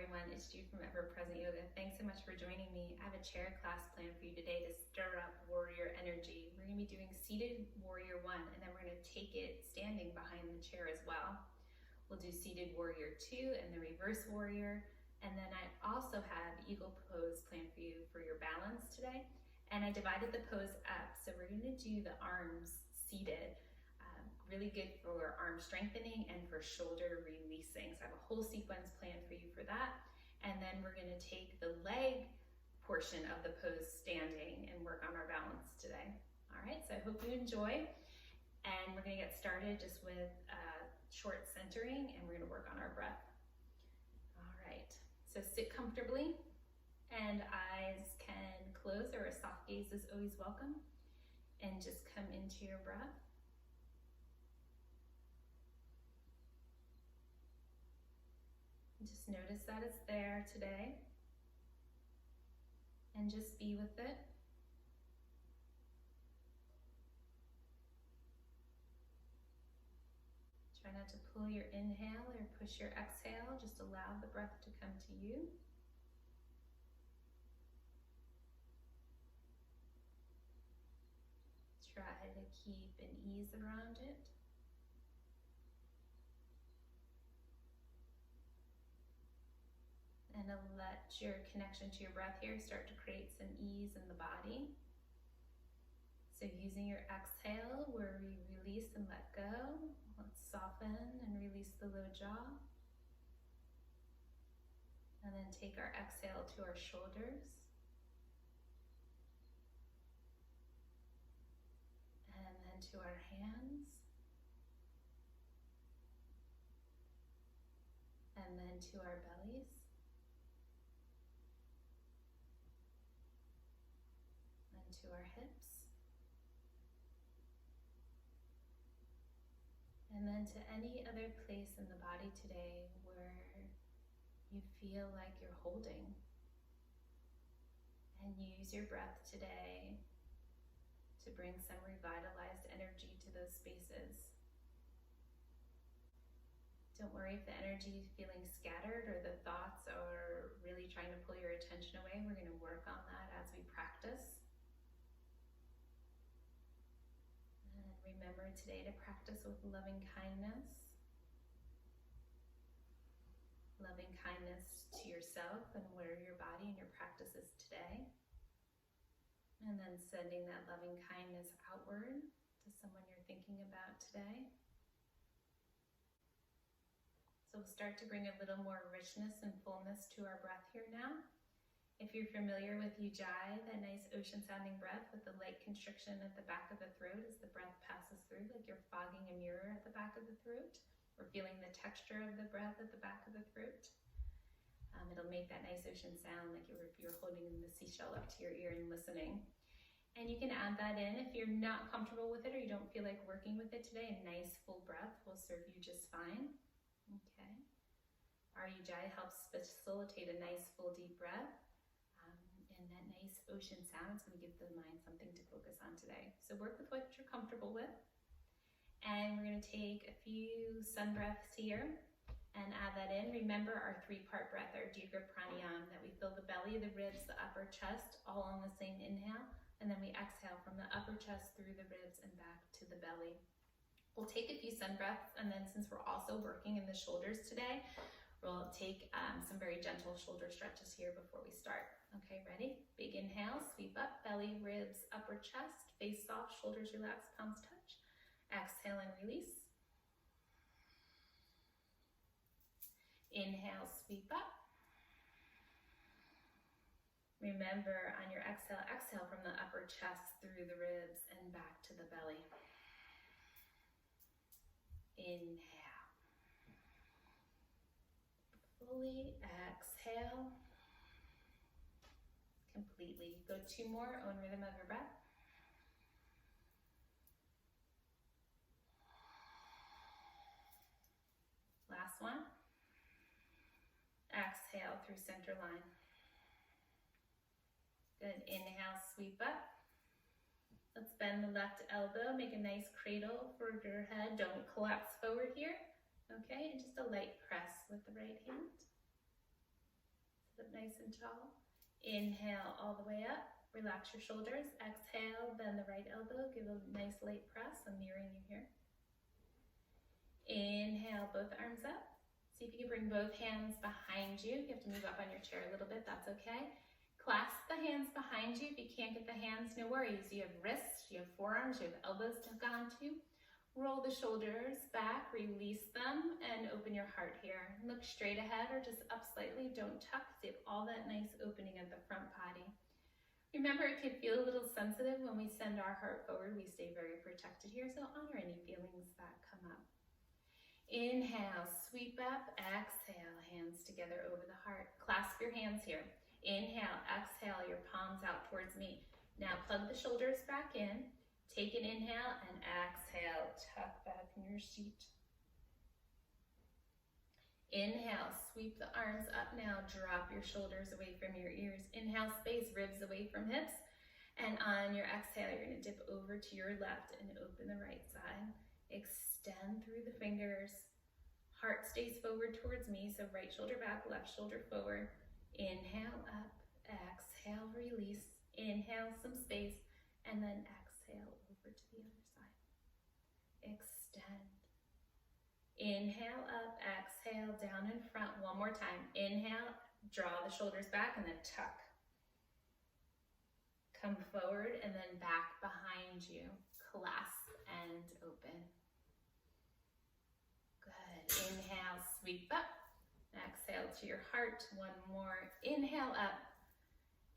everyone, it's Jude from Ever Present Yoga. Thanks so much for joining me. I have a chair class planned for you today to stir up warrior energy. We're going to be doing seated warrior 1, and then we're going to take it standing behind the chair as well. We'll do seated warrior 2 and the reverse warrior. And then I also have eagle pose planned for you for your balance today. And I divided the pose up. So we're going to do the arms seated. Really good for arm strengthening and for shoulder releasing. So I have a whole sequence planned for you for that. And then we're going to take the leg portion of the pose standing and work on our balance today. All right, so I hope you enjoy. And we're going to get started just with short centering, and we're going to work on our breath. All right, so sit comfortably and eyes can close, or a soft gaze is always welcome. And just come into your breath. Just notice that it's there today, and just be with it. Try not to pull your inhale or push your exhale, just allow the breath to come to you. Try to keep an ease around it. And let your connection to your breath here start to create some ease in the body. So using your exhale where we release and let go, let's soften and release the low jaw. And then take our exhale to our shoulders. And then to our hands. And then to our bellies. To our hips, and then to any other place in the body today where you feel like you're holding. And use your breath today to bring some revitalized energy to those spaces. Don't worry if the energy is feeling scattered or the thoughts are really trying to pull your attention away. We're going to work on that as we practice. Remember today to practice with loving kindness. Loving kindness to yourself and where your body and your practice is today. And then sending that loving kindness outward to someone you're thinking about today. So we'll start to bring a little more richness and fullness to our breath here now. If you're familiar with Ujjayi, that nice ocean sounding breath with the light constriction at the back of the throat as the breath passes through, like you're fogging a mirror at the back of the throat, or feeling the texture of the breath at the back of the throat. It'll make that nice ocean sound like if you're holding the seashell up to your ear and listening. And you can add that in if you're not comfortable with it or you don't feel like working with it today. A nice full breath will serve you just fine. Okay. Our Ujjayi helps facilitate a nice full deep breath. And that nice ocean sound is going to give the mind something to focus on today. So work with what you're comfortable with. And we're going to take a few sun breaths here and add that in. Remember our 3-part breath, our Dukkha Pranayama, that we fill the belly, the ribs, the upper chest, all on the same inhale. And then we exhale from the upper chest through the ribs and back to the belly. We'll take a few sun breaths, and then since we're also working in the shoulders today, we'll take some very gentle shoulder stretches here before we start. Okay, ready? Big inhale, sweep up, belly, ribs, upper chest, face soft, shoulders relaxed, palms touch. Exhale and release. Inhale, sweep up. Remember on your exhale, exhale from the upper chest through the ribs and back to the belly. Inhale. Fully exhale. Completely. Go 2 more, own rhythm of your breath. Last one. Exhale through center line. Good. Inhale, sweep up. Let's bend the left elbow, make a nice cradle for your head. Don't collapse forward here. Okay, and just a light press with the right hand. nice and tall. Inhale all the way up. Relax your shoulders. Exhale, bend the right elbow. Give a nice light press. I'm mirroring you here. Inhale, both arms up. See if you can bring both hands behind you. You have to move up on your chair a little bit. That's okay. Clasp the hands behind you. If you can't get the hands, no worries. You have wrists, you have forearms, you have elbows to hook onto. Roll the shoulders back, release them, and open your heart here. Look straight ahead or just up slightly. Don't tuck. See all that nice opening of the front body. Remember, it can feel a little sensitive when we send our heart forward. We stay very protected here, so honor any feelings that come up. Inhale, sweep up, exhale, hands together over the heart. Clasp your hands here. Inhale, exhale, your palms out towards me. Now plug the shoulders back in. Take an inhale and exhale, tuck back in your seat. Inhale, sweep the arms up now, drop your shoulders away from your ears. Inhale, space, ribs away from hips. And on your exhale, you're gonna dip over to your left and open the right side. Extend through the fingers. Heart stays forward towards me, so right shoulder back, left shoulder forward. Inhale up, exhale, release. Inhale, some space, and then exhale over to the other side. Extend. Inhale up, exhale, down in front. One more time. Inhale, draw the shoulders back, and then tuck. Come forward, and then back behind you. Clasp and open. Good. Inhale, sweep up. Exhale to your heart. One more. Inhale up,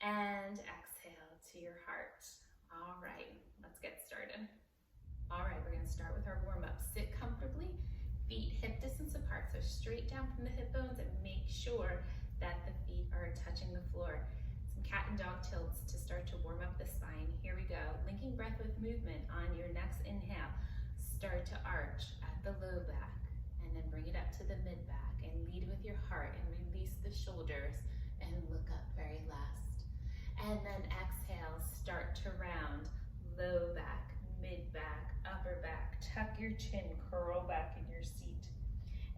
and exhale to your heart. All right, let's get started. All right, we're gonna start with our warm-up. Sit comfortably, feet hip distance apart, so straight down from the hip bones, and make sure that the feet are touching the floor. Some cat and dog tilts to start to warm up the spine. Here we go. Linking breath with movement on your next inhale. Start to arch at the low back, and then bring it up to the mid back, and lead with your heart, and release the shoulders, and look up very last. And then exhale, start to round, low back, mid back, upper back, tuck your chin, curl back in your seat.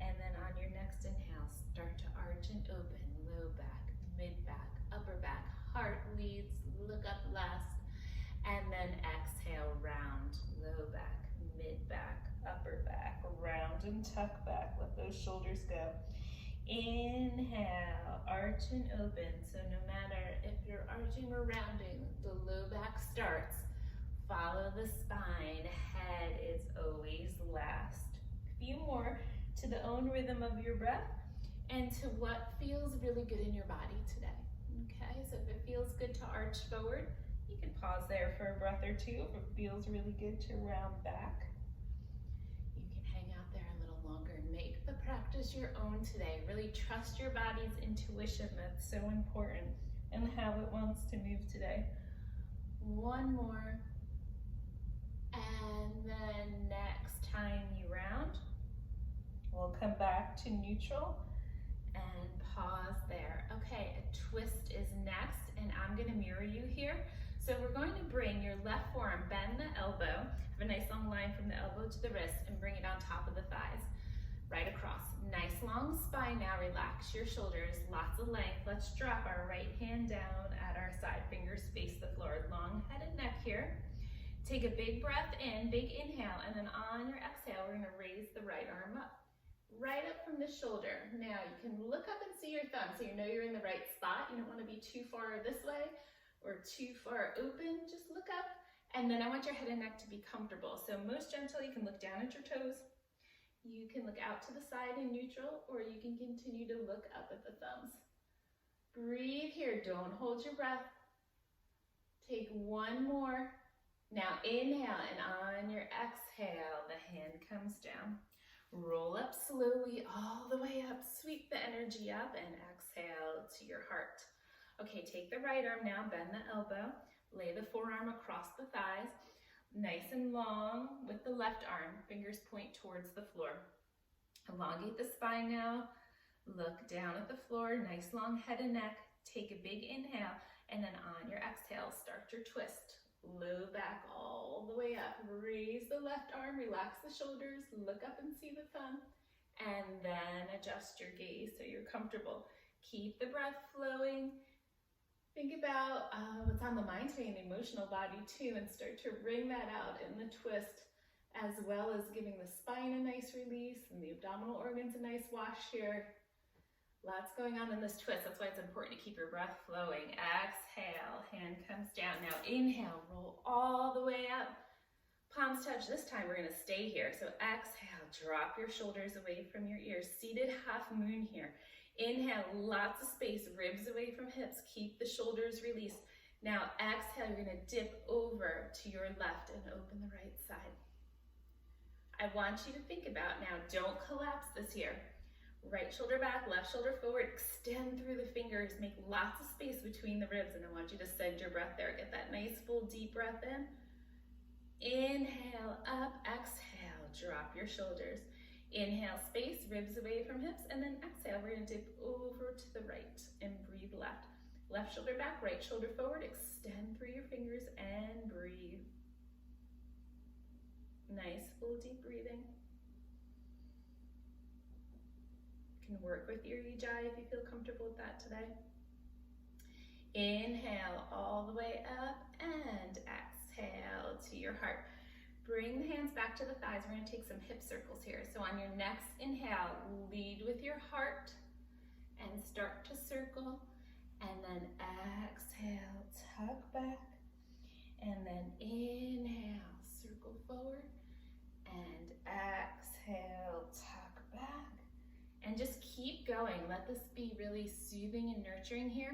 And then on your next inhale, start to arch and open, low back, mid back, upper back, heart leads, look up last. And then exhale, round, low back, mid back, upper back, round and tuck back, let those shoulders go. Inhale, arch and open. So no matter if you're arching or rounding, the low back starts. Follow the spine, head is always last. A few more to the own rhythm of your breath and to what feels really good in your body today. Okay, so if it feels good to arch forward, you can pause there for a breath or two. If it feels really good to round back, make the practice your own today. Really trust your body's intuition. That's so important, and how it wants to move today. One more. And then next time you round, we'll come back to neutral and pause there. Okay, a twist is next, and I'm gonna mirror you here. So we're going to bring your left forearm, bend the elbow, have a nice long line from the elbow to the wrist, and bring it on top of the thighs. Right across. Nice long spine now. Relax your shoulders. Lots of length. Let's drop our right hand down at our side. Fingers face the floor. Long head and neck here. Take a big breath in, big inhale, and then on your exhale, we're gonna raise the right arm up. Right up from the shoulder. Now you can look up and see your thumb so you know you're in the right spot. You don't wanna be too far this way or too far open. Just look up, and then I want your head and neck to be comfortable. So most gentle, you can look down at your toes. You can look out to the side in neutral, or you can continue to look up at the thumbs. Breathe here, don't hold your breath. Take one more. Now inhale, and on your exhale, the hand comes down. Roll up slowly all the way up, sweep the energy up, and exhale to your heart. Okay, take the right arm now, bend the elbow, lay the forearm across the thighs. Nice and long with the left arm, fingers point towards the floor. Elongate the spine now, look down at the floor, nice long head and neck. Take a big inhale, and then on your exhale, start your twist. Low back all the way up, raise the left arm, relax the shoulders, look up and see the thumb, and then adjust your gaze so you're comfortable. Keep the breath flowing. Think about what's on the mind today and the emotional body too, and start to wring that out in the twist, as well as giving the spine a nice release and the abdominal organs a nice wash here. Lots going on in this twist. That's why it's important to keep your breath flowing. Exhale, hand comes down. Now inhale, roll all the way up. Palms touch. This time we're gonna stay here. So exhale, drop your shoulders away from your ears. Seated half moon here. Inhale, lots of space, ribs away from hips. Keep the shoulders released. Now exhale, you're gonna dip over to your left and open the right side. I want you to think about now, don't collapse this here. Right shoulder back, left shoulder forward, extend through the fingers, make lots of space between the ribs, and I want you to send your breath there. Get that nice full deep breath in. Inhale, up, exhale, drop your shoulders. Inhale, space, ribs away from hips, and then exhale, we're gonna dip over to the right and breathe left. Left shoulder back, right shoulder forward, extend through your fingers and breathe. Nice, full deep breathing. You can work with your ujjayi if you feel comfortable with that today. Inhale all the way up and exhale to your heart. Bring the hands back to the thighs. We're going to take some hip circles here. So on your next inhale, lead with your heart and start to circle. And then exhale, tuck back. And then inhale, circle forward. And exhale, tuck back. And just keep going. Let this be really soothing and nurturing here.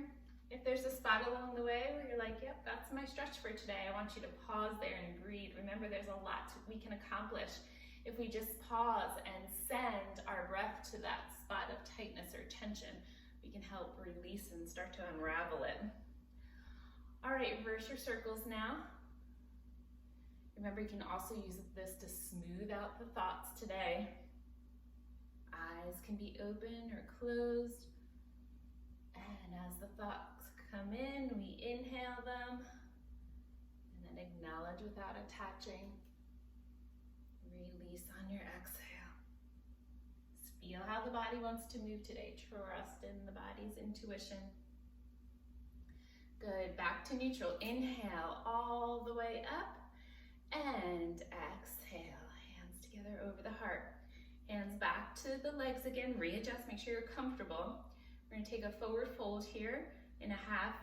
If there's a spot along the way where you're like, yep, that's my stretch for today, I want you to pause there and breathe. Remember, there's a lot we can accomplish if we just pause and send our breath to that spot of tightness or tension. We can help release and start to unravel it. All right, reverse your circles now. Remember, you can also use this to smooth out the thoughts today. Eyes can be open or closed. And as the thoughts come in, we inhale them and then acknowledge without attaching. Release on your exhale. Just feel how the body wants to move today. Trust in the body's intuition. Good, back to neutral. Inhale all the way up and exhale. Hands together over the heart. Hands back to the legs again. Readjust, make sure you're comfortable. We're going to take a forward fold here in a half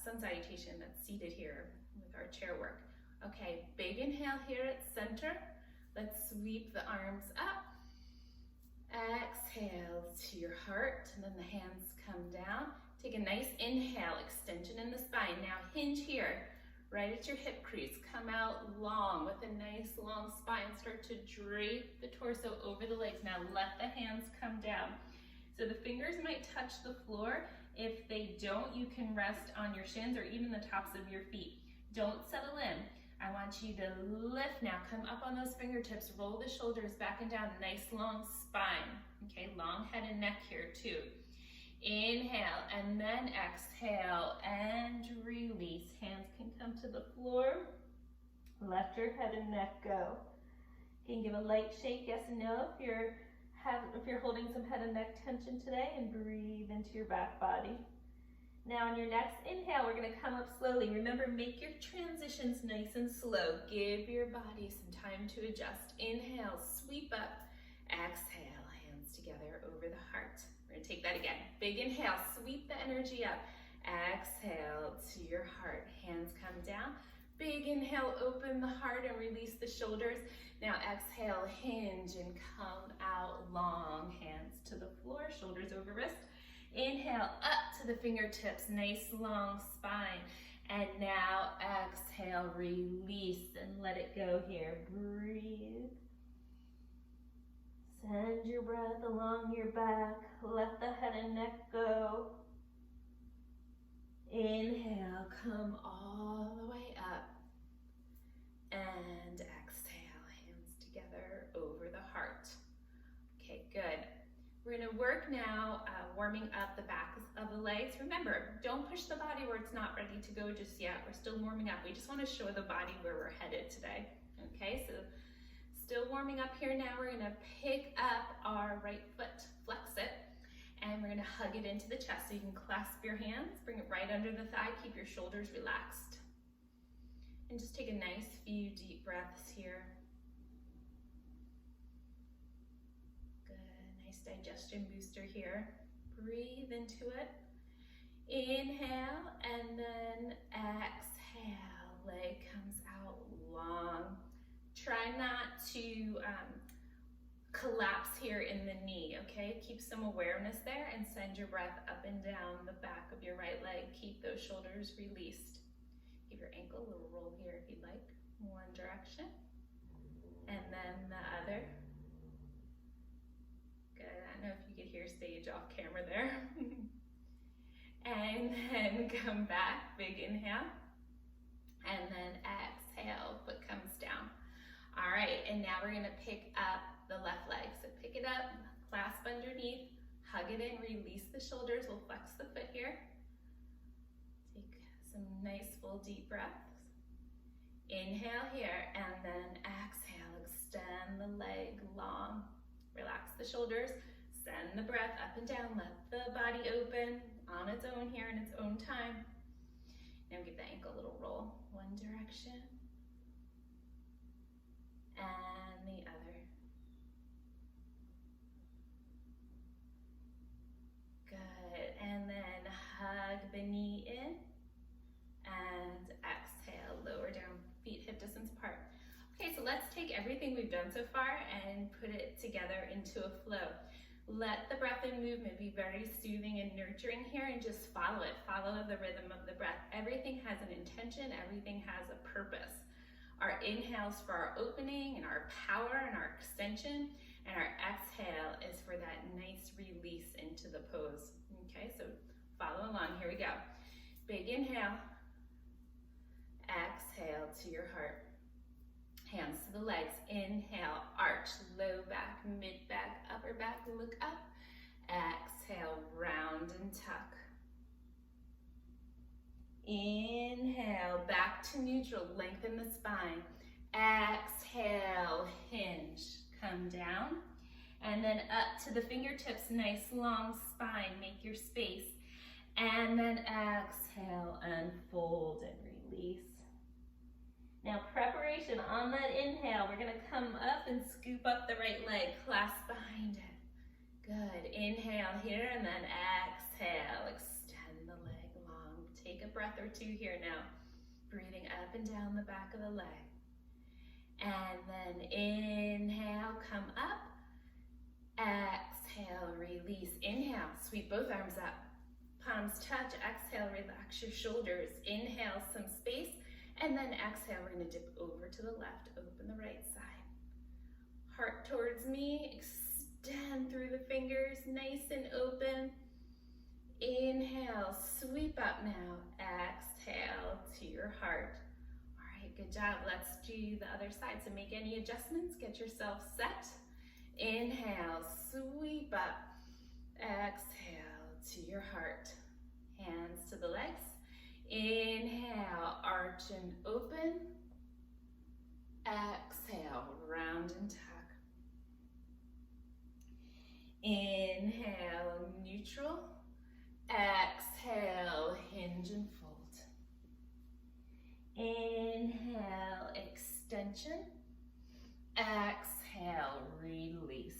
sun salutation that's seated here with our chair work. Okay, big inhale here at center. Let's sweep the arms up. Exhale to your heart, and then the hands come down. Take a nice inhale, extension in the spine. Now hinge here, right at your hip crease. Come out long with a nice long spine. Start to drape the torso over the legs. Now let the hands come down. So the fingers might touch the floor. If they don't, you can rest on your shins or even the tops of your feet. Don't settle in. I want you to lift now. Come up on those fingertips. Roll the shoulders back and down. Nice long spine. Okay, long head and neck here too. Inhale and then exhale and release. Hands can come to the floor. Let your head and neck go. You can give a light shake, yes and no, if you're holding some head and neck tension today, and breathe into your back body. Now on your next inhale, we're going to come up slowly. Remember, make your transitions nice and slow. Give your body some time to adjust. Inhale, sweep up. Exhale, hands together over the heart. We're going to take that again. Big inhale, sweep the energy up. Exhale to your heart. Hands come down. Big inhale, open the heart and release the shoulders. Now exhale, hinge and come out long. Hands to the floor, shoulders over wrist. Inhale, up to the fingertips, nice long spine. And now exhale, release and let it go here. Breathe. Send your breath along your back. Let the head and neck go. Inhale, come all the way up. And exhale, hands together over the heart. Okay, good. We're going to work now warming up the backs of the legs. Remember, don't push the body where it's not ready to go just yet. We're still warming up. We just want to show the body where we're headed today. Okay, so still warming up here now. We're going to pick up our right foot, flex it, And we're gonna hug it into the chest. So you can clasp your hands, bring it right under the thigh, keep your shoulders relaxed. And just take a nice few deep breaths here. Good, nice digestion booster here. Breathe into it. Inhale, and then exhale. Leg comes out long. Try not to collapse here in the knee, okay? Keep some awareness there and send your breath up and down the back of your right leg. Keep those shoulders released. Give your ankle a little roll here if you'd like. One direction, and then the other. Good, I don't know if you could hear stage off camera there. And then come back, big inhale. And then exhale, foot comes down. All right, and now we're gonna pick up the left leg. So pick it up, clasp underneath, hug it in, release the shoulders. We'll flex the foot here. Take some nice full deep breaths. Inhale here, and then exhale, extend the leg long. Relax the shoulders, send the breath up and down, let the body open on its own here in its own time. Now give the ankle a little roll. One direction, and the other. Good, and then hug the knee in, and exhale, lower down, feet hip distance apart. Okay, so let's take everything we've done so far and put it together into a flow. Let the breath and movement be very soothing and nurturing here, and just follow it. Follow the rhythm of the breath. Everything has an intention, everything has a purpose. Our inhales for our opening and our power and our extension, and our exhale is for that nice release into the pose. Okay, so follow along, here we go. Big inhale, exhale to your heart. Hands to the legs, inhale, arch, low back, mid back, upper back, look up. Exhale, round and tuck. Inhale, back to neutral, lengthen the spine. Exhale, hinge, come down. And then up to the fingertips, nice long spine, make your space. And then exhale, unfold and release. Now preparation on that inhale, we're gonna come up and scoop up the right leg, clasp behind it. Good, inhale here, and then exhale, extend the leg long. Take a breath or two here now. Breathing up and down the back of the leg. And then inhale, come up. Exhale, release. Inhale, sweep both arms up. Palms touch, exhale, relax your shoulders. Inhale, some space. And then exhale, we're gonna dip over to the left, open the right side. Heart towards me, extend through the fingers, nice and open. Inhale, sweep up now. Exhale to your heart. All right, good job. Let's do the other side. So make any adjustments, get yourself set. Inhale, sweep up. Exhale to your heart. Hands to the legs. Inhale, arch and open. Exhale, round and tuck. Inhale, neutral. Exhale, hinge and fold. Inhale, extension. Exhale, release.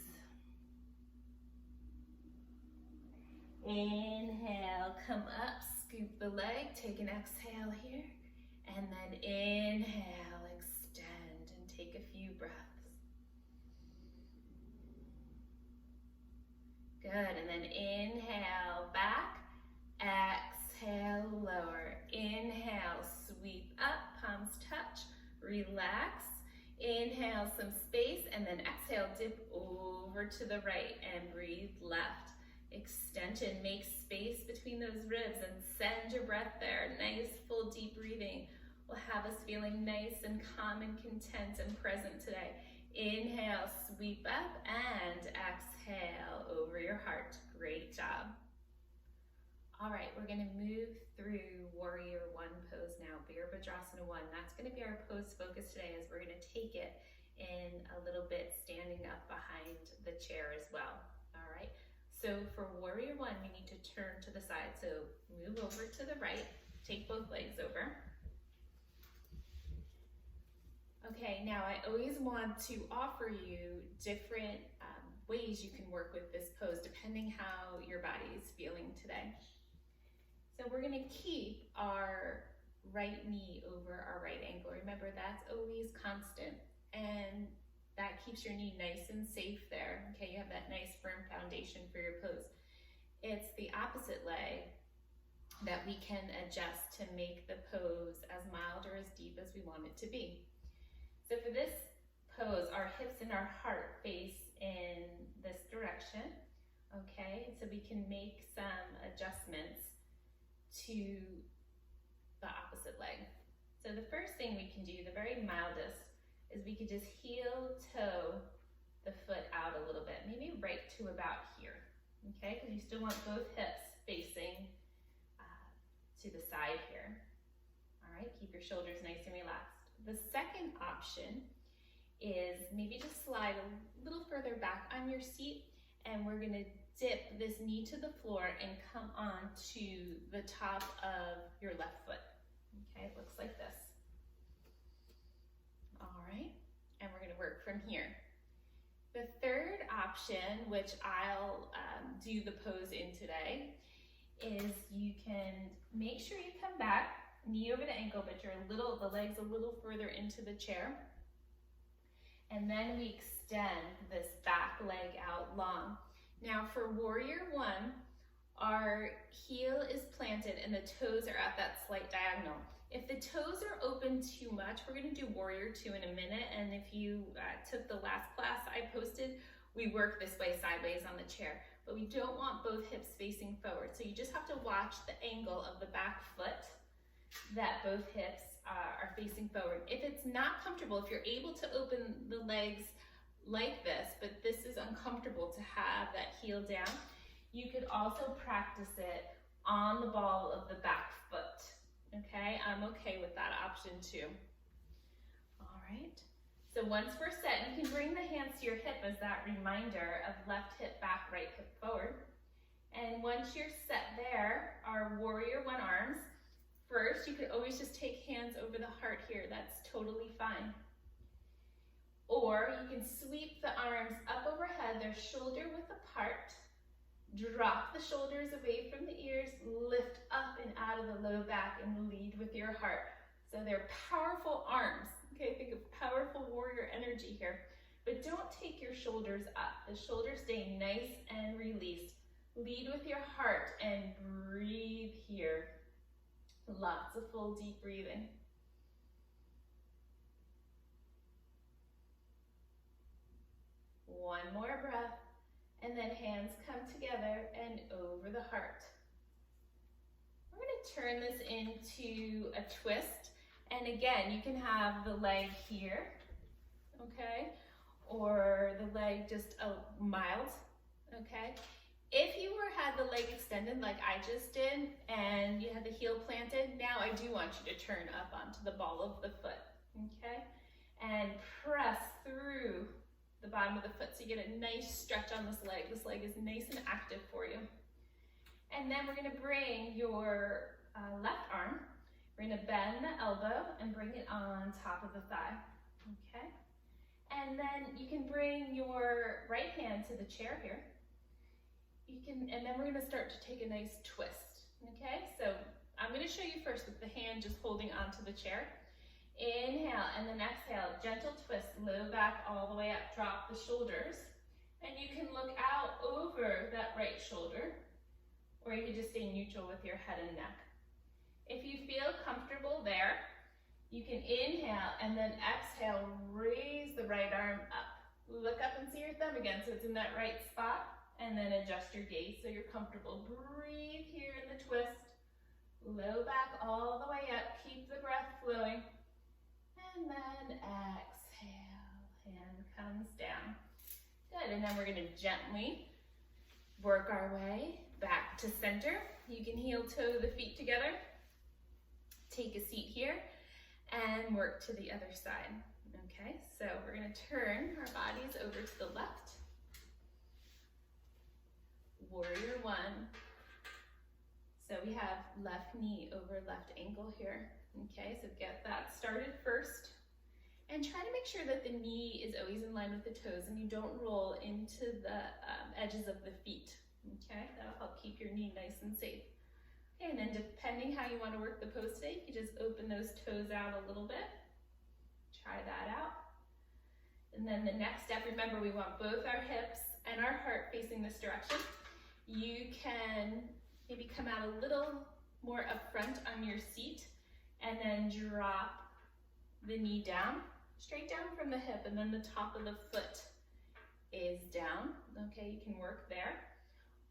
Inhale, come up, scoop the leg, take an exhale here, and then inhale, extend, and take a few breaths. Good, and then inhale, back, exhale, lower. Inhale, sweep up, palms touch, relax. Inhale, some space, and then exhale, dip over to the right and breathe left. Extension, make space between those ribs and send your breath there. Nice, full, deep breathing will have us feeling nice and calm and content and present today. Inhale, sweep up, and exhale over your heart. Great job. All right, we're gonna move through Warrior One pose now, Virabhadrasana 1. That's gonna be our pose focus today, as we're gonna take it in a little bit standing up behind the chair as well. All right, So for warrior one, we need to turn to the side. So move over to the right, take both legs over. Okay, now I always want to offer you different ways you can work with this pose depending how your body is feeling today. So we're gonna keep our right knee over our right ankle. Remember, that's always constant, and that keeps your knee nice and safe there. Okay, you have that nice firm foundation for your pose. It's the opposite leg that we can adjust to make the pose as mild or as deep as we want it to be. So for this pose, our hips and our heart face in this direction, okay? So we can make some adjustments to the opposite leg. So the first thing we can do, the very mildest, is we could just heel toe the foot out a little bit, maybe right to about here, okay? Because you still want both hips facing to the side here. All right, keep your shoulders nice and relaxed. The second option is maybe just slide a little further back on your seat, and we're gonna dip this knee to the floor and come on to the top of your left foot. Okay, it looks like this. All right, and we're gonna work from here. The third option, which I'll do the pose in today, is you can make sure you come back, knee over the ankle, but the leg's a little further into the chair. And then we extend this back leg out long. Now for warrior one, our heel is planted and the toes are at that slight diagonal. If the toes are open too much, we're gonna do warrior two in a minute. And if you took the last class I posted, we work this way sideways on the chair, but we don't want both hips facing forward. So you just have to watch the angle of the back foot that both hips are facing forward. If it's not comfortable, if you're able to open the legs like this, but this is uncomfortable to have that heel down, you could also practice it on the ball of the back foot. Okay, I'm okay with that option too. All right, so once we're set, you can bring the hands to your hip as that reminder of left hip back, right hip forward. And once you're set there, our warrior one arms, first, you could always just take hands over the heart here. That's totally fine. Or you can sweep the arms up overhead, they're shoulder width apart. Drop the shoulders away from the ears, lift up and out of the low back and lead with your heart. So they're powerful arms. Okay, think of powerful warrior energy here. But don't take your shoulders up. The shoulders stay nice and released. Lead with your heart and breathe here. Lots of full deep breathing. One more breath, and then hands come together and over the heart. We're going to turn this into a twist, and again, you can have the leg here, okay, or the leg just mild, okay. If you had the leg extended like I just did and you had the heel planted, now I do want you to turn up onto the ball of the foot, okay? And press through the bottom of the foot so you get a nice stretch on this leg. This leg is nice and active for you. And then we're gonna bring your left arm, we're gonna bend the elbow and bring it on top of the thigh, okay? And then you can bring your right hand to the chair here. And then we're gonna start to take a nice twist, okay? So I'm gonna show you first with the hand just holding onto the chair. Inhale, and then exhale, gentle twist, low back all the way up, drop the shoulders. And you can look out over that right shoulder, or you can just stay neutral with your head and neck. If you feel comfortable there, you can inhale and then exhale, raise the right arm up. Look up and see your thumb again, so it's in that right spot. And then adjust your gaze so you're comfortable. Breathe here in the twist. Low back all the way up. Keep the breath flowing. And then exhale. Hand comes down. Good. And then we're going to gently work our way back to center. You can heel toe the feet together. Take a seat here and work to the other side. Okay, so we're going to turn our bodies over to the left. warrior one. So we have left knee over left ankle here. Okay, so get that started first. And try to make sure that the knee is always in line with the toes and you don't roll into the edges of the feet. Okay, that'll help keep your knee nice and safe. Okay, and then depending how you want to work the pose today, you just open those toes out a little bit. Try that out. And then the next step, remember we want both our hips and our heart facing this direction. You can maybe come out a little more up front on your seat and then drop the knee down, straight down from the hip, and then the top of the foot is down. Okay, you can work there.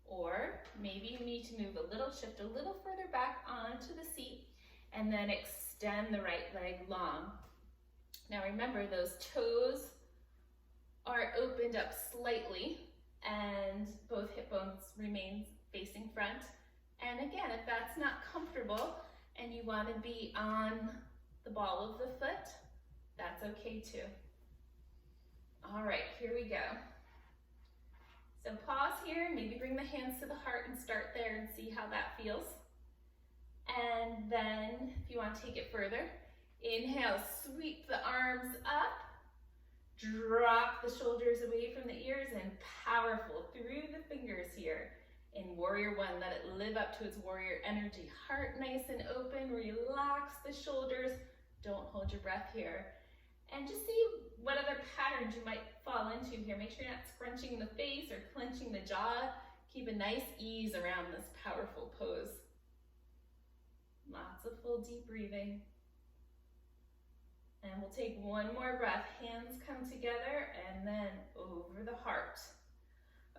Or maybe you need to move a little, shift a little further back onto the seat, and then extend the right leg long. Now remember, those toes are opened up slightly, and both hip bones remain facing front. And again, if that's not comfortable and you want to be on the ball of the foot, that's okay too. All right, here we go. So pause here, maybe bring the hands to the heart and start there and see how that feels. And then if you want to take it further, inhale, sweep the arms up, drop the shoulders away from the ears, and powerful through the fingers here. In warrior one, let it live up to its warrior energy. Heart nice and open, relax the shoulders. Don't hold your breath here. And just see what other patterns you might fall into here. Make sure you're not scrunching the face or clenching the jaw. Keep a nice ease around this powerful pose. Lots of full deep breathing. And we'll take one more breath. Hands come together and then over the heart.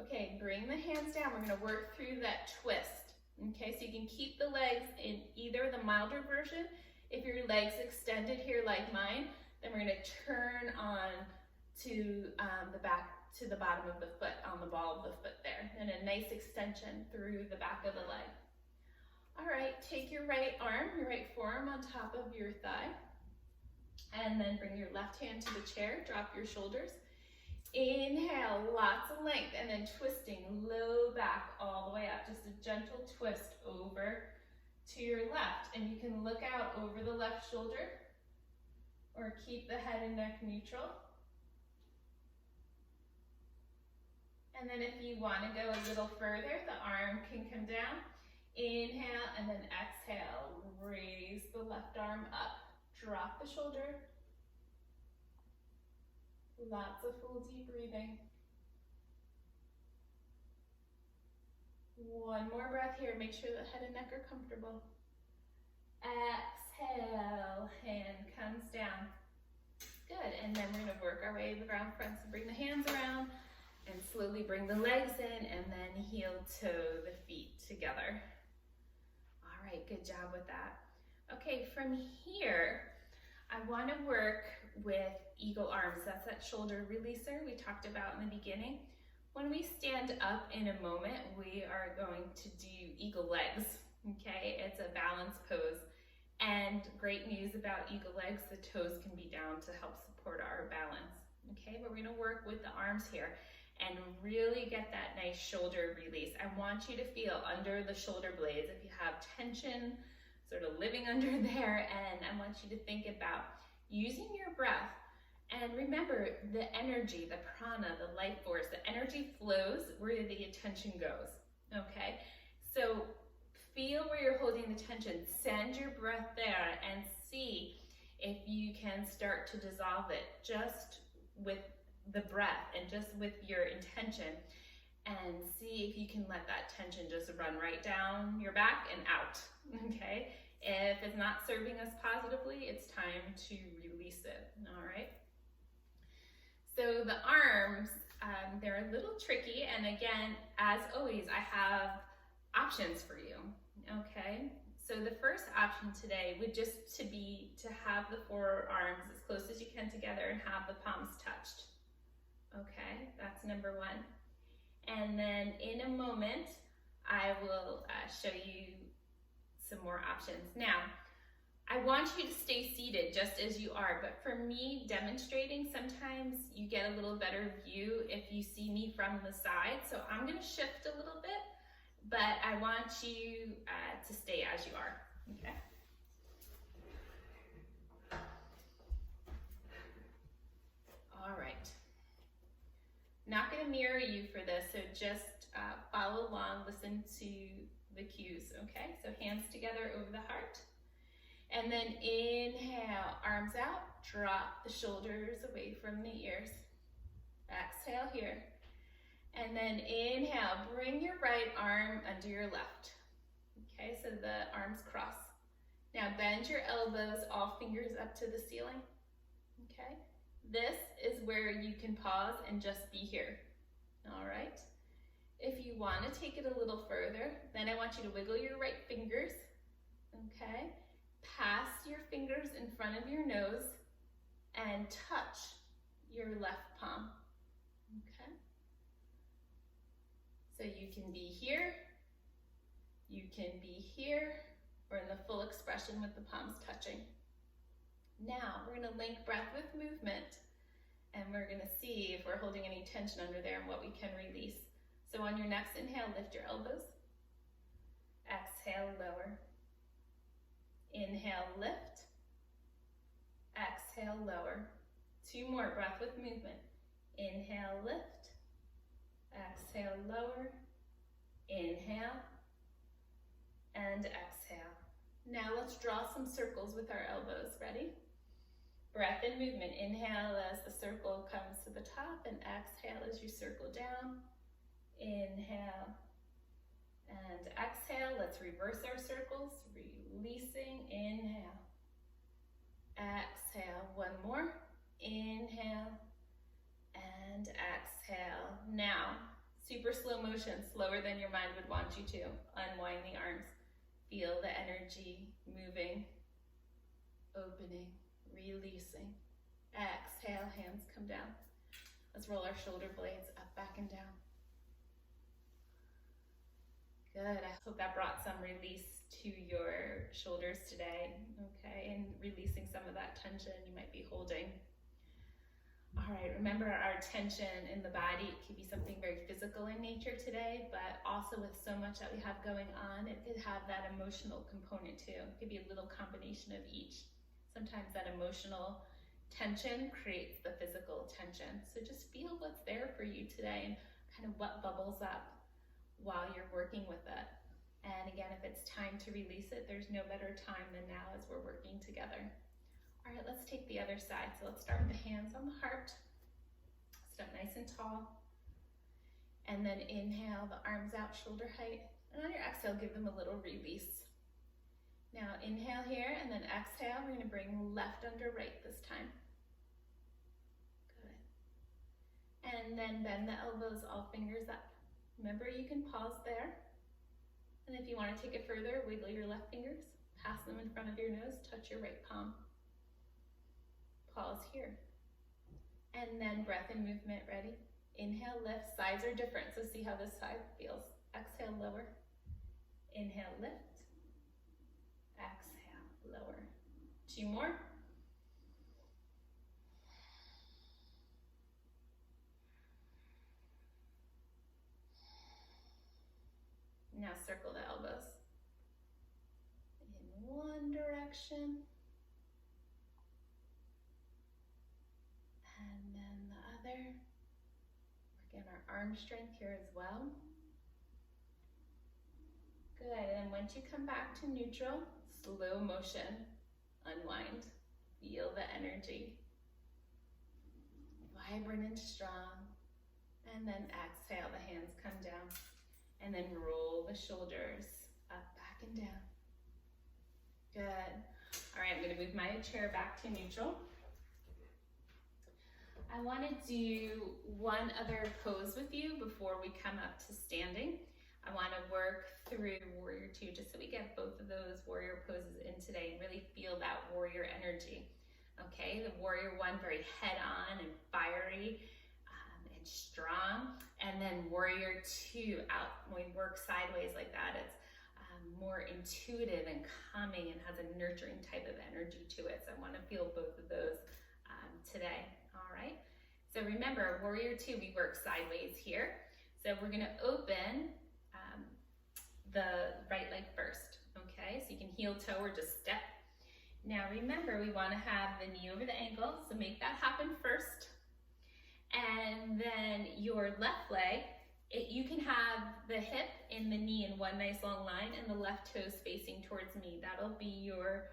Okay, bring the hands down. We're gonna work through that twist. Okay, so you can keep the legs in either the milder version. If your legs extended here like mine, then we're gonna turn on to the back, to the bottom of the foot, on the ball of the foot there. And a nice extension through the back of the leg. All right, take your right arm, your right forearm on top of your thigh. And then bring your left hand to the chair, drop your shoulders. Inhale, lots of length, and then twisting low back all the way up. Just a gentle twist over to your left. And you can look out over the left shoulder or keep the head and neck neutral. And then if you want to go a little further, the arm can come down. Inhale, and then exhale. Raise the left arm up. Drop the shoulder. Lots of full deep breathing. One more breath here. Make sure the head and neck are comfortable. Exhale, hand comes down. Good, and then we're gonna work our way to the ground front. So bring the hands around and slowly bring the legs in and then heel toe the feet together. All right, good job with that. Okay, from here, I wanna work with eagle arms. That's that shoulder releaser we talked about in the beginning. When we stand up in a moment, we are going to do eagle legs, okay? It's a balance pose. And great news about eagle legs, the toes can be down to help support our balance, okay? But we're gonna work with the arms here and really get that nice shoulder release. I want you to feel under the shoulder blades. If you have tension sort of living under there, and I want you to think about using your breath. And remember, the energy, the prana, the life force, the energy flows where the attention goes, okay? So feel where you're holding the tension. Send your breath there and see if you can start to dissolve it just with the breath and just with your intention, and see if you can let that tension just run right down your back and out, okay? If it's not serving us positively, it's time to release it, all right? So the arms, they're a little tricky, and again, as always, I have options for you, okay? So the first option today would just to be to have the forearms as close as you can together and have the palms touched, okay? That's number one. And then in a moment, I will show you some more options. Now, I want you to stay seated just as you are, but for me demonstrating, sometimes you get a little better view if you see me from the side. So I'm gonna shift a little bit but I want you to stay as you are, okay? All right. Not going to mirror you for this, so just follow along, listen to the cues, okay? So hands together over the heart. And then inhale, arms out, drop the shoulders away from the ears. Exhale here. And then inhale, bring your right arm under your left. Okay, so the arms cross. Now bend your elbows, all fingers up to the ceiling. Okay, this is where you can pause and just be here. All right. If you want to take it a little further, then I want you to wiggle your right fingers. Okay, pass your fingers in front of your nose and touch your left palm. Okay. So you can be here, you can be here, or in the full expression with the palms touching. Now we're going to link breath with movement, and we're going to see if we're holding any tension under there and what we can release. So on your next inhale, lift your elbows. Exhale, lower. Inhale, lift. Exhale, lower. 2 more, breath with movement. Inhale, lift. Exhale, lower. Inhale. And exhale. Now let's draw some circles with our elbows. Ready? Breath and movement. Inhale as the circle comes to the top, and exhale as you circle down. Inhale and exhale. Let's reverse our circles. Releasing. Inhale. Exhale. 1 more. Inhale and exhale. Now, super slow motion, slower than your mind would want you to. Unwind the arms. Feel the energy moving, opening, releasing. Exhale, hands come down. Let's roll our shoulder blades up, back, and down. Good. I hope that brought some release to your shoulders today, okay? And releasing some of that tension you might be holding. All right, remember our tension in the body, it could be something very physical in nature today, but also with so much that we have going on, it could have that emotional component too. It could be a little combination of each. Sometimes that emotional tension creates the physical tension. So just feel what's there for you today and kind of what bubbles up while you're working with it. And again, if it's time to release it, there's no better time than now as we're working together. All right, let's take the other side. So let's start with the hands on the heart. Step nice and tall. And then inhale, the arms out, shoulder height. And on your exhale, give them a little release. Now inhale here, and then exhale. We're going to bring left under right this time. Good. And then bend the elbows, all fingers up. Remember, you can pause there. And if you want to take it further, wiggle your left fingers, pass them in front of your nose, touch your right palm. Pause here. And then breath and movement, ready? Inhale, lift. Sides are different, so see how this side feels. Exhale, lower. Inhale, lift. Exhale, lower. 2 more. Now circle the elbows in one direction. And then the other. Work on our arm strength here as well. Good, and once you come back to neutral, slow motion, unwind. Feel the energy. Vibrant and strong. And then exhale, the hands come down. And then roll the shoulders up, back, and down. Good. All right, I'm going to move my chair back to neutral. I want to do one other pose with you before we come up to standing. I want to work through Warrior 2 just so we get both of those warrior poses in today and really feel that warrior energy. Okay, the Warrior 1, very head-on and fiery and strong. And then Warrior 2, out when we work sideways like that, it's more intuitive and calming and has a nurturing type of energy to it. So I want to feel both of those today. All right. So remember, Warrior 2, we work sideways here. So we're going to open the right leg first, okay? So you can heel toe or just step. Now remember, we want to have the knee over the ankle, so make that happen first. And then your left leg, you can have the hip and the knee in one nice long line and the left toes facing towards me. That'll be your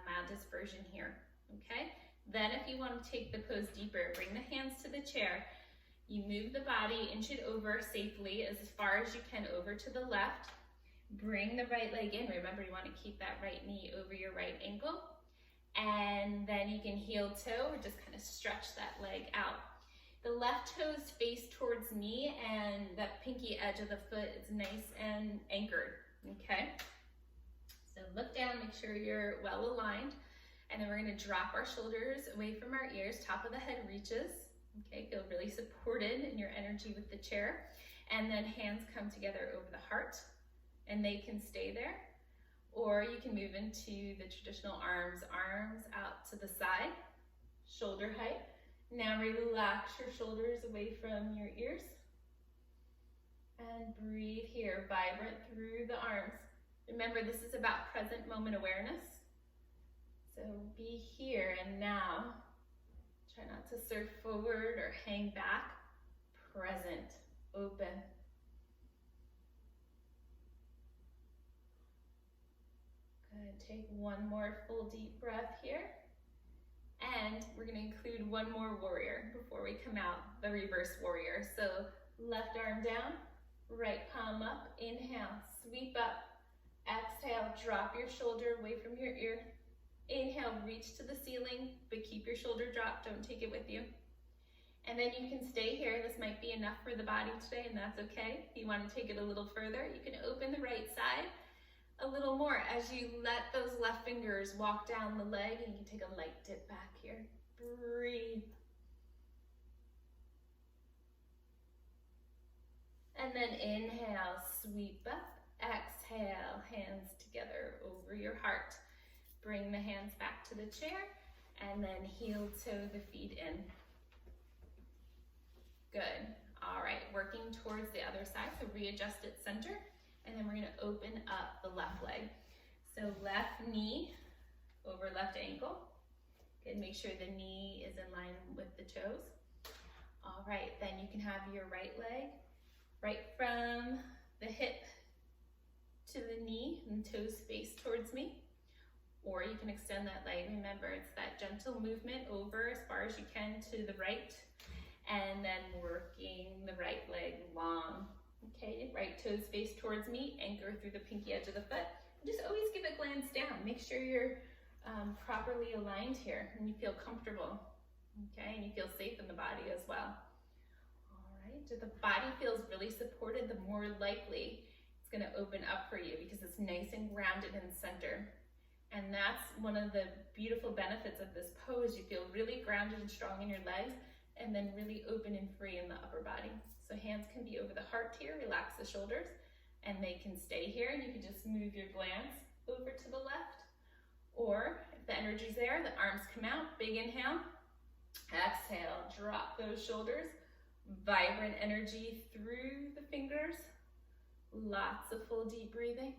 mildest version here, okay? Then if you want to take the pose deeper, bring the hands to the chair. You move the body, inch it over safely as far as you can over to the left. Bring the right leg in. Remember, you want to keep that right knee over your right ankle. And then you can heel toe or just kind of stretch that leg out. The left toes face towards me and that pinky edge of the foot is nice and anchored, okay? So look down, make sure you're well aligned. And then we're going to drop our shoulders away from our ears, top of the head reaches. Okay, feel really supported in your energy with the chair. And then hands come together over the heart and they can stay there. Or you can move into the traditional arms out to the side, shoulder height. Now relax your shoulders away from your ears. And breathe here, vibrant through the arms. Remember, this is about present moment awareness. So be here and now. Try not to surf forward or hang back. Present, open. Good, take one more full deep breath here. And we're gonna include one more warrior before we come out, the reverse warrior. So left arm down, right palm up, inhale, sweep up. Exhale, drop your shoulder away from your ear. Inhale, reach to the ceiling, but keep your shoulder dropped, don't take it with you. And then you can stay here. This might be enough for the body today, and that's okay. If you want to take it a little further, you can open the right side a little more as you let those left fingers walk down the leg, and you can take a light dip back here. Breathe. And then inhale, sweep up. Exhale, hands together over your heart. Bring the hands back to the chair and then heel toe the feet in. Good. All right, working towards the other side. So readjust at center and then we're going to open up the left leg. So left knee over left ankle. Good, make sure the knee is in line with the toes. All right, then you can have your right leg right from the hip to the knee and toes face towards me. Or you can extend that leg. Remember, it's that gentle movement over as far as you can to the right, and then working the right leg long. Okay, right toes face towards me, anchor through the pinky edge of the foot. And just always give a glance down. Make sure you're properly aligned here and you feel comfortable. Okay, and you feel safe in the body as well. All right, if the body feels really supported, the more likely it's going to open up for you because it's nice and grounded in center. And that's one of the beautiful benefits of this pose. You feel really grounded and strong in your legs and then really open and free in the upper body. So hands can be over the heart here, relax the shoulders, and they can stay here. And you can just move your glance over to the left. Or if the energy's there, the arms come out, big inhale. Exhale, drop those shoulders. Vibrant energy through the fingers. Lots of full deep breathing.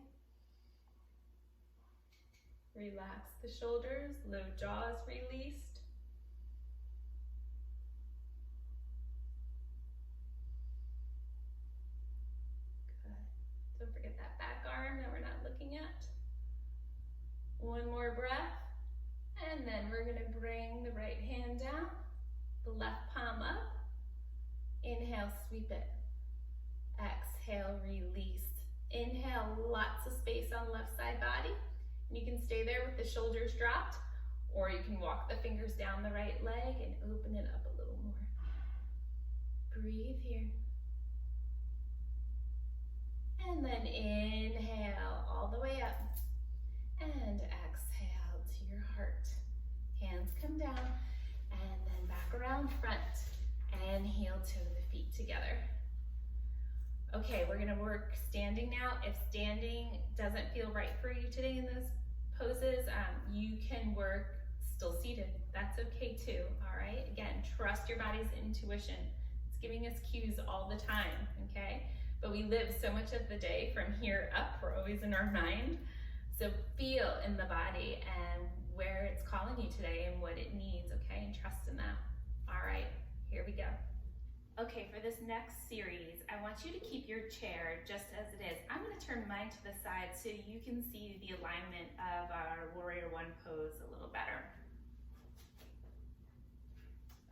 Relax the shoulders, low jaws released. Good. Don't forget that back arm that we're not looking at. One more breath. And then we're going to bring the right hand down, the left palm up. Inhale, sweep it. Exhale, release. Inhale, lots of space on left side body. And you can stay there with the shoulders dropped, or you can walk the fingers down the right leg and open it up a little more. Breathe here. And then inhale all the way up. And exhale to your heart. Hands come down, and then back around front. And heel toe the feet together. Okay, we're gonna work standing now. If standing doesn't feel right for you today in those poses, you can work still seated. That's okay too, all right? Again, trust your body's intuition. It's giving us cues all the time, okay? but we live so much of the day from here up. We're always in our mind. So feel in the body and where it's calling you today and what it needs, okay? And trust in that. All right, here we go. Okay, for this next series, I want you to keep your chair just as it is. I'm gonna turn mine to the side so you can see the alignment of our Warrior One pose a little better.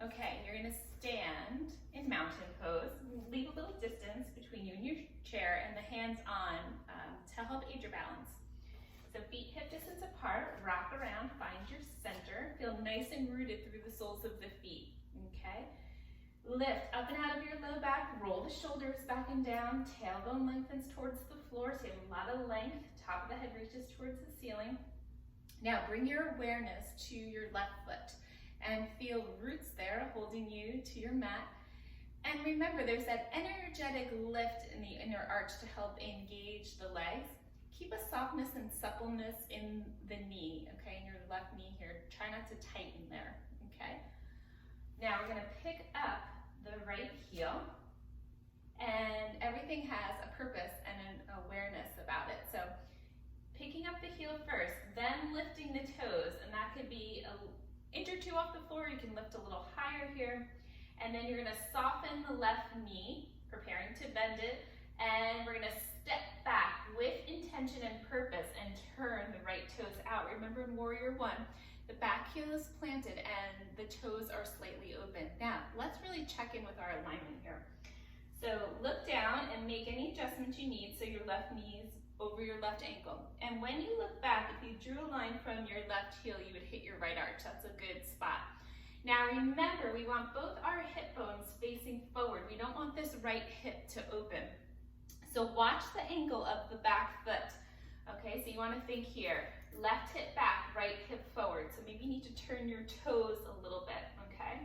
Okay, you're gonna stand in mountain pose. Leave a little distance between you and your chair and the hands on to help aid your balance. So feet hip distance apart, rock around, find your center. Feel nice and rooted through the soles of the feet, okay? Lift up and out of your low back, roll the shoulders back and down, tailbone lengthens towards the floor, so you have a lot of length, top of the head reaches towards the ceiling. Now bring your awareness to your left foot and feel roots there holding you to your mat. And remember, there's that energetic lift in the inner arch to help engage the legs. Keep a softness and suppleness in the knee, okay, in your left knee here. Try not to tighten there, okay? Now we're gonna pick up the right heel, and everything has a purpose and an awareness about it. So picking up the heel first, then lifting the toes, and that could be an inch or two off the floor. You can lift a little higher here, and then you're gonna soften the left knee, preparing to bend it, and we're gonna step back with intention and purpose and turn the right toes out. Remember in Warrior One, the back heel is planted and the toes are slightly open. Now, let's really check in with our alignment here. So look down and make any adjustments you need so your left knee is over your left ankle. And when you look back, if you drew a line from your left heel, you would hit your right arch. That's a good spot. Now remember, we want both our hip bones facing forward. We don't want this right hip to open. So watch the angle of the back foot. Okay, so you want to think here, left hip back, right hip forward. So maybe you need to turn your toes a little bit, okay?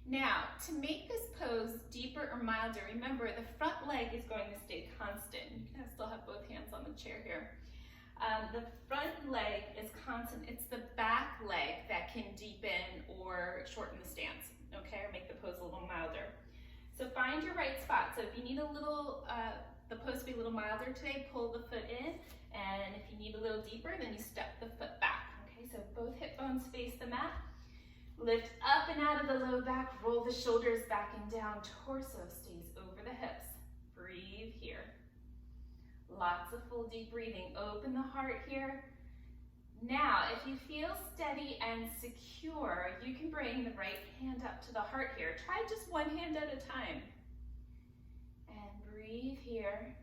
Now, to make this pose deeper or milder, remember the front leg is going to stay constant. You can still have both hands on the chair here. The front leg is constant. It's the back leg that can deepen or shorten the stance, okay, or make the pose a little milder. So find your right spot. So if you need a little, the pose to be a little milder today, pull the foot in, and if you need a little deeper, then you step the foot back. Okay, so both hip bones face the mat. Lift up and out of the low back, roll the shoulders back and down, torso stays over the hips. Breathe here. Lots of full deep breathing. Open the heart here. Now, if you feel steady and secure, you can bring the right hand up to the heart here. Try just one hand at a time. And breathe here.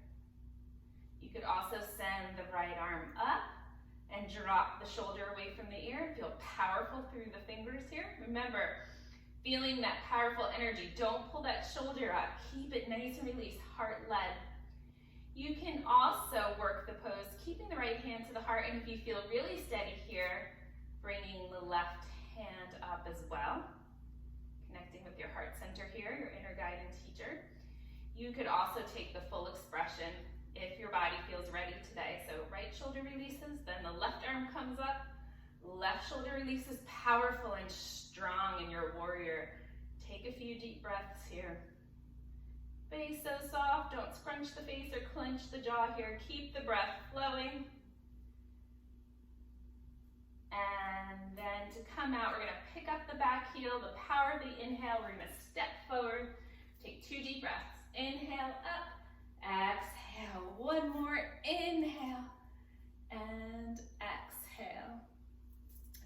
You could also send the right arm up and drop the shoulder away from the ear. Feel powerful through the fingers here. Remember, feeling that powerful energy. Don't pull that shoulder up. Keep it nice and released, heart-led. You can also work the pose, keeping the right hand to the heart, and if you feel really steady here, bringing the left hand up as well. Connecting with your heart center here, your inner guide and teacher. You could also take the full expression if your body feels ready today. So right shoulder releases, then the left arm comes up, left shoulder releases, powerful and strong in your warrior. Take a few deep breaths here. Face so soft, don't scrunch the face or clench the jaw here. Keep the breath flowing. And then to come out, we're gonna pick up the back heel, the power of the inhale, we're gonna step forward. Take 2 deep breaths. Inhale up, exhale. One more, inhale and exhale.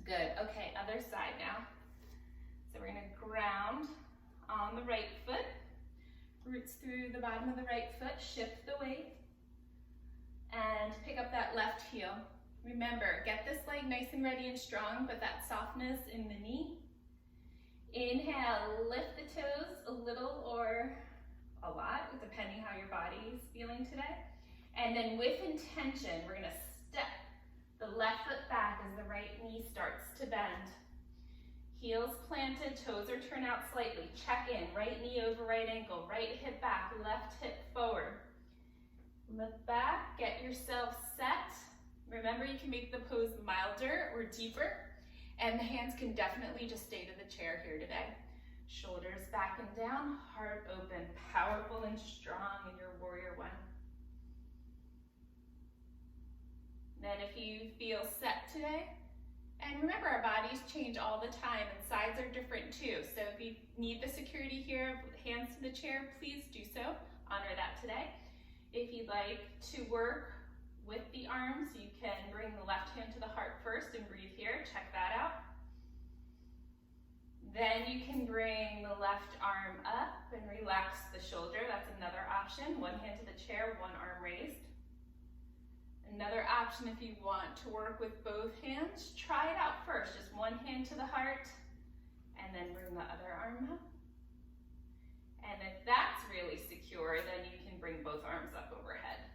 Good, okay, other side now. So we're gonna ground on the right foot. Roots through the bottom of the right foot, shift the weight, and pick up that left heel. Remember, get this leg nice and ready and strong, but that softness in the knee. Inhale, lift the toes a little or a lot, depending how your body is feeling today. And then with intention, we're gonna step the left foot back as the right knee starts to bend. Heels planted, toes are turned out slightly. Check in, right knee over right ankle, right hip back, left hip forward. Look back, get yourself set. Remember, you can make the pose milder or deeper, and the hands can definitely just stay to the chair here today. Shoulders back and down, heart open, powerful and strong in your warrior one. Then if you feel set today, and remember our bodies change all the time and sides are different too. So if you need the security here, hands to the chair, please do so. Honor that today. If you'd like to work with the arms, you can bring the left hand to the heart first and breathe here. Check that out. Then you can bring the left arm up and relax the shoulder. That's another option. One hand to the chair, one arm raised. Another option if you want to work with both hands, try it out first. Just one hand to the heart and then bring the other arm up. And if that's really secure, then you can bring both arms up overhead.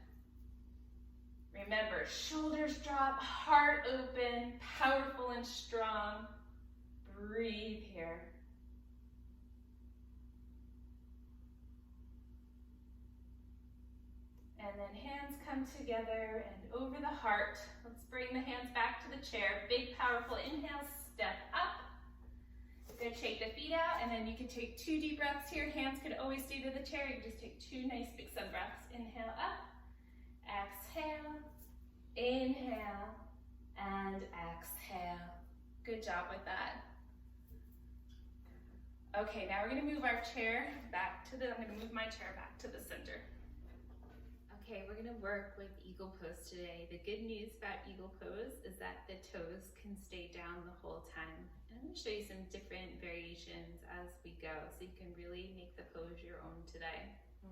Remember, shoulders drop, heart open, powerful and strong. Breathe here. And then hands come together and over the heart. Let's bring the hands back to the chair. Big, powerful inhale, step up. Good, shake the feet out, and then you can take 2 deep breaths here. Hands could always stay to the chair. You can just take 2 nice big sun breaths. Inhale up, exhale, inhale, and exhale. Good job with that. Okay, now we're gonna move our chair back to I'm gonna move my chair back to the center. Okay, we're gonna work with eagle pose today. The good news about eagle pose is that the toes can stay down the whole time. And I'm gonna show you some different variations as we go, so you can really make the pose your own today,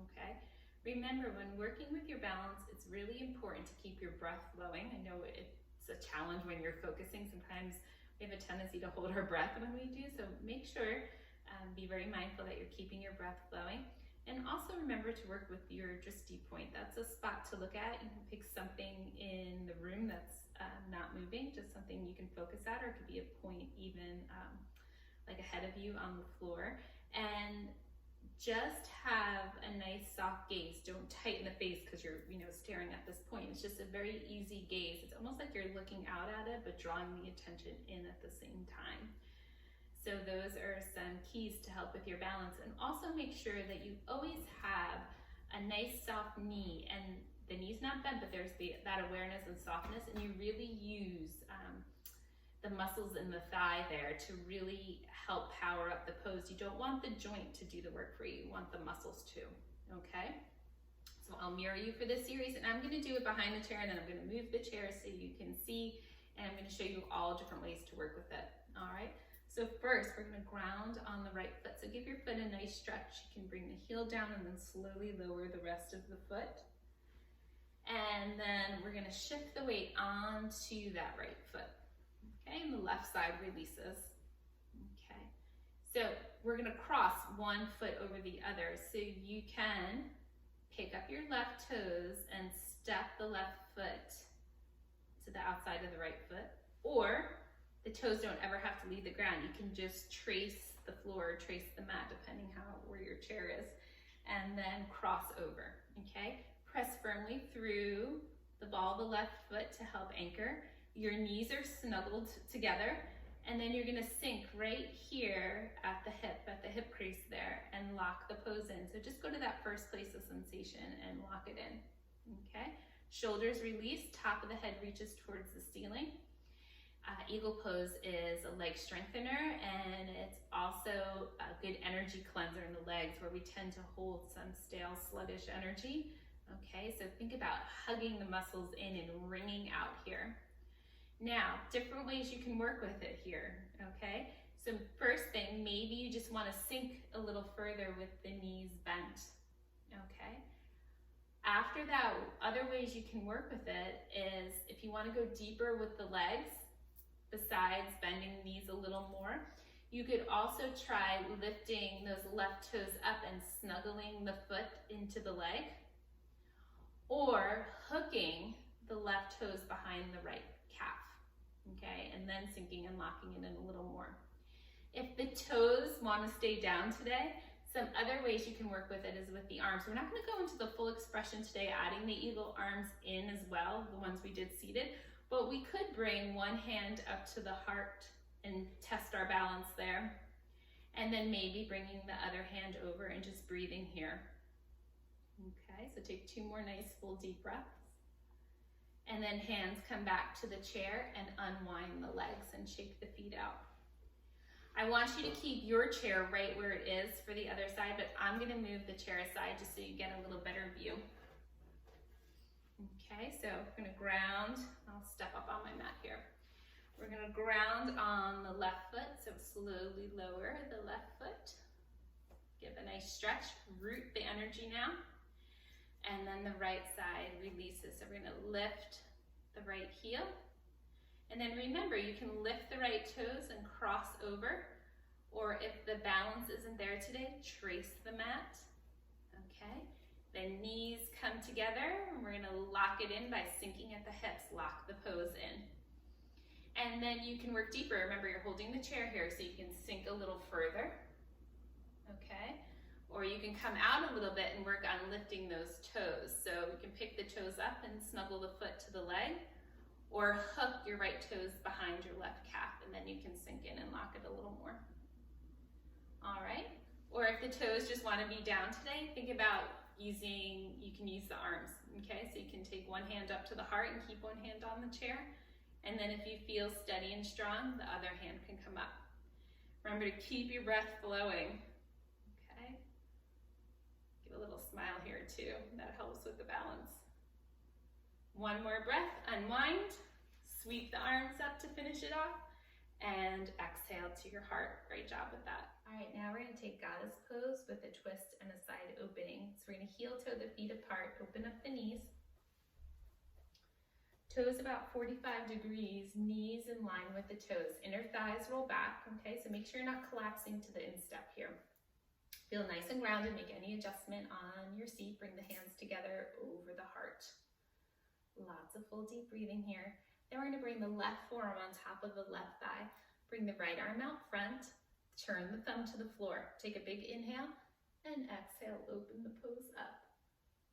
okay? Remember, when working with your balance, it's really important to keep your breath flowing. I know it's a challenge when you're focusing. Sometimes we have a tendency to hold our breath when we do, so make sure, be very mindful that you're keeping your breath flowing. And also remember to work with your drishti point. That's a spot to look at. You can pick something in the room that's not moving, just something you can focus at, or it could be a point even like ahead of you on the floor. And just have a nice soft gaze. Don't tighten the face because you're staring at this point. It's just a very easy gaze. It's almost like you're looking out at it, but drawing the attention in at the same time. So those are some keys to help with your balance. And also make sure that you always have a nice soft knee, and the knee's not bent, but there's that awareness and softness, and you really use the muscles in the thigh there to really help power up the pose. You don't want the joint to do the work for you. You want the muscles to, okay? So I'll mirror you for this series, and I'm gonna do it behind the chair, and then I'm gonna move the chair so you can see, and I'm gonna show you all different ways to work with it, all right? So first, we're gonna ground on the right foot. So give your foot a nice stretch. You can bring the heel down and then slowly lower the rest of the foot. And then we're gonna shift the weight onto that right foot. Okay, and the left side releases. Okay, so we're gonna cross one foot over the other. So you can pick up your left toes and step the left foot to the outside of the right foot, or the toes don't ever have to leave the ground. You can just trace the floor, trace the mat, depending where your chair is, and then cross over, okay? Press firmly through the ball of the left foot to help anchor. Your knees are snuggled together, and then you're gonna sink right here at the hip crease there, and lock the pose in. So just go to that first place of sensation and lock it in, okay? Shoulders release, top of the head reaches towards the ceiling. Eagle pose is a leg strengthener, and it's also a good energy cleanser in the legs, where we tend to hold some stale, sluggish energy. Okay, so think about hugging the muscles in and wringing out here. Now, different ways you can work with it here, okay? So first thing, maybe you just want to sink a little further with the knees bent, okay? After that, other ways you can work with it is if you want to go deeper with the legs, besides bending the knees a little more, you could also try lifting those left toes up and snuggling the foot into the leg, or hooking the left toes behind the right calf, okay, and then sinking and locking it in a little more. If the toes want to stay down today, some other ways you can work with it is with the arms. We're not going to go into the full expression today, adding the eagle arms in as well, the ones we did seated, but we could bring one hand up to the heart and test our balance there. And then maybe bringing the other hand over and just breathing here. Okay, so take 2 more nice full deep breaths. And then hands come back to the chair and unwind the legs and shake the feet out. I want you to keep your chair right where it is for the other side, but I'm gonna move the chair aside just so you get a little better view. Okay, so we're gonna ground. I'll step up on my mat here. We're gonna ground on the left foot, so slowly lower the left foot. Give a nice stretch, root the energy now. And then the right side releases. So we're gonna lift the right heel. And then remember, you can lift the right toes and cross over, or if the balance isn't there today, trace the mat, okay? The knees come together, and we're gonna lock it in by sinking at the hips, lock the pose in. And then you can work deeper. Remember, you're holding the chair here, so you can sink a little further, okay? Or you can come out a little bit and work on lifting those toes. So you can pick the toes up and snuggle the foot to the leg, or hook your right toes behind your left calf, and then you can sink in and lock it a little more. All right, or if the toes just wanna be down today, think about you can use the arms, okay? So you can take one hand up to the heart and keep one hand on the chair, and then if you feel steady and strong, the other hand can come up. Remember to keep your breath flowing, okay? Give a little smile here too, that helps with the balance. One more breath, unwind, sweep the arms up to finish it off, and exhale to your heart. Great job with that. All right, now we're gonna take goddess pose with a twist and a side opening. So we're gonna heel toe the feet apart, open up the knees. Toes about 45 degrees, knees in line with the toes. Inner thighs roll back, okay? So make sure you're not collapsing to the instep here. Feel nice and grounded, make any adjustment on your seat. Bring the hands together over the heart. Lots of full deep breathing here. Then we're gonna bring the left forearm on top of the left thigh. Bring the right arm out front. Turn the thumb to the floor. Take a big inhale and exhale, open the pose up.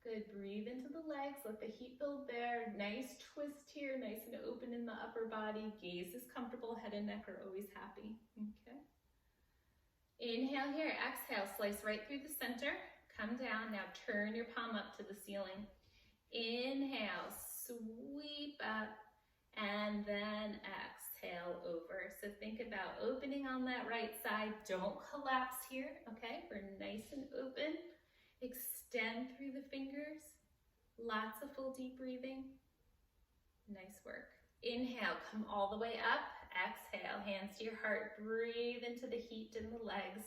Good, breathe into the legs, let the heat build there. Nice twist here, nice and open in the upper body. Gaze is comfortable, head and neck are always happy, okay? Inhale here, exhale, slice right through the center. Come down, now turn your palm up to the ceiling. Inhale, sweep up, and then exhale over. So think about opening on that right side. Don't collapse here, okay? We're nice and open. Extend through the fingers. Lots of full deep breathing. Nice work. Inhale, come all the way up. Exhale, hands to your heart. Breathe into the heat in the legs.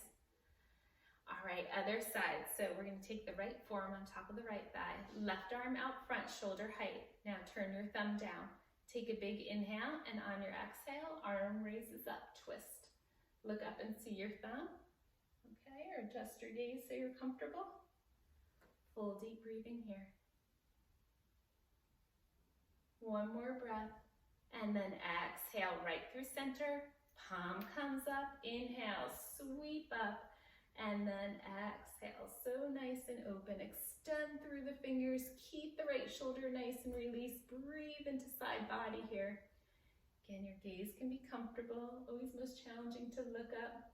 All right, other side. So we're gonna take the right forearm on top of the right thigh. Left arm out front, shoulder height. Now turn your thumb down. Take a big inhale, and on your exhale, arm raises up, twist. Look up and see your thumb, okay? Or adjust your gaze so you're comfortable. Full deep breathing here. One more breath, and then exhale right through center. Palm comes up, inhale, sweep up, and then exhale. So nice and open. Extend through the fingers. Keep the right shoulder nice and release. Breathe into side body here. Again, your gaze can be comfortable. Always most challenging to look up.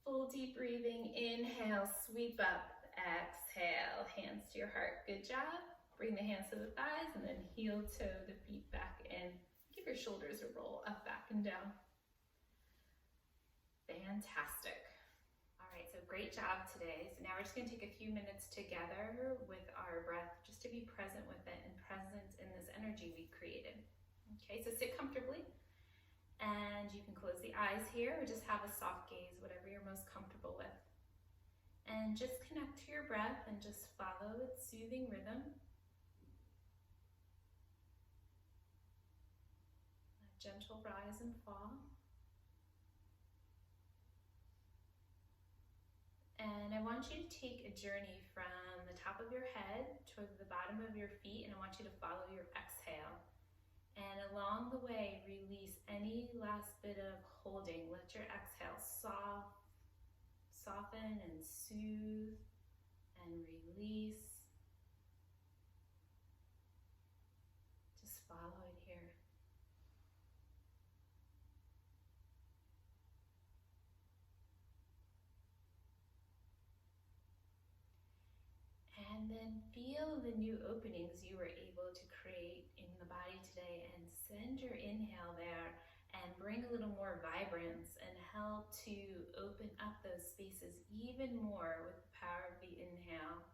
Full deep breathing. Inhale, sweep up. Exhale, hands to your heart. Good job. Bring the hands to the thighs and then heel toe the feet back in. Give your shoulders a roll up, back, and down. Fantastic. All right, so great job today. So now we're just gonna take a few minutes together with our breath just to be present with it and present in this energy we created. Okay, so sit comfortably and you can close the eyes here or just have a soft gaze, whatever you're most comfortable with. And just connect to your breath and just follow its soothing rhythm. A gentle rise and fall. And I want you to take a journey from the top of your head to the bottom of your feet, and I want you to follow your exhale. And along the way, release any last bit of holding. Let your exhale soften and soothe and release. Just follow it here. And then feel the new openings you were able to create in the body today, and send your inhale there and bring a little more vibrance and help to open up those spaces even more with the power of the inhale.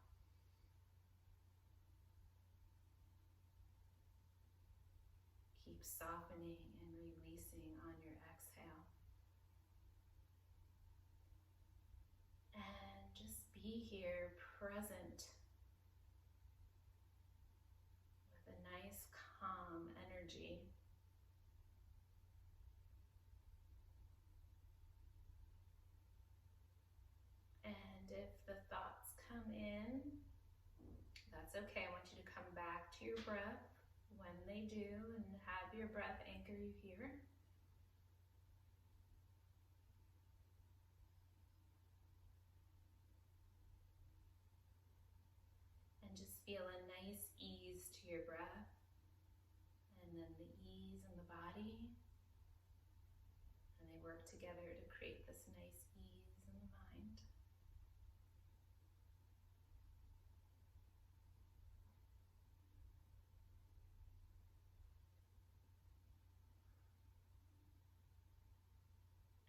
Keep softening and releasing on your exhale. And just be here present with a nice calm energy. And if the thoughts come in, that's okay. I want you to come back to your breath when they do, and have your breath anchor you here. And just feel a nice ease to your breath, and then the ease in the body. And they work together to create this nice ease in the mind.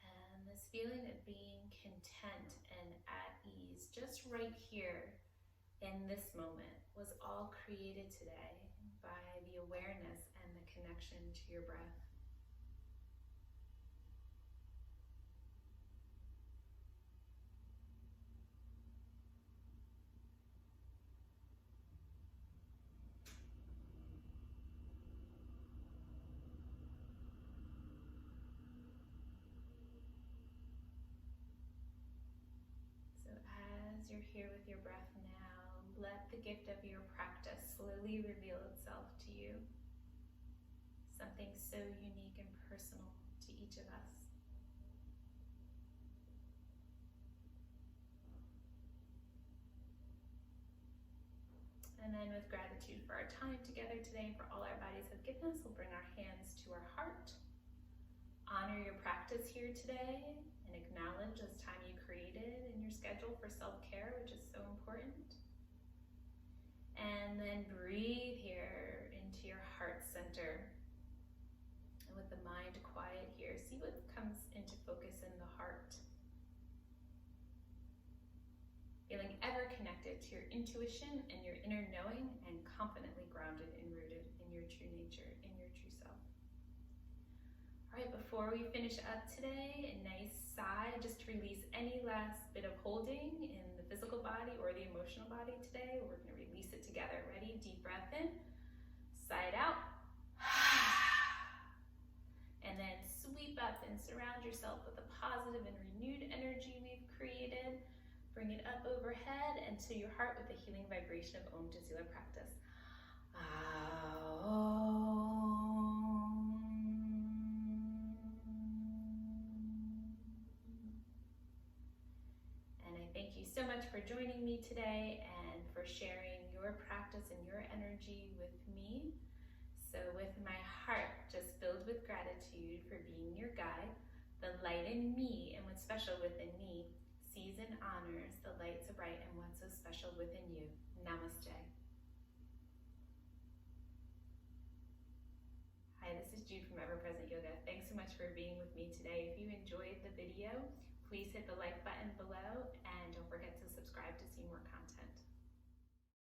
And this feeling of being content and at ease, just right here in this moment, was all created today by the awareness and the connection to your breath. So as you're here with your breath now, let the gift of your practice slowly reveal itself to you. Something so unique and personal to each of us. And then with gratitude for our time together today and for all our bodies have given us, we'll bring our hands to our heart. Honor your practice here today and acknowledge this time you created in your schedule for self-care, which is so important. And then breathe here into your heart center. And with the mind quiet here, see what comes into focus in the heart. Feeling ever connected to your intuition and your inner knowing, and confidently grounded and rooted in your true nature, in your true self. All right, before we finish up today, a nice sigh just to release any last bit of holding in the physical body or the emotional body today. We're going to release it together. Ready? Deep breath in, sigh it out. And then sweep up and surround yourself with the positive and renewed energy we've created. Bring it up overhead and to your heart with the healing vibration of Om Tazila practice. And I thank you so much for joining me today and for sharing your practice and your energy with me. So with my heart just filled with gratitude for being your guide, the light in me and what's special within me sees and honors the light so bright and what's so special within you. Namaste. Hi, this is Jude from Ever Present Yoga. Thanks so much for being with me today. If you enjoyed the video, please hit the like button below and don't forget to subscribe to see more content.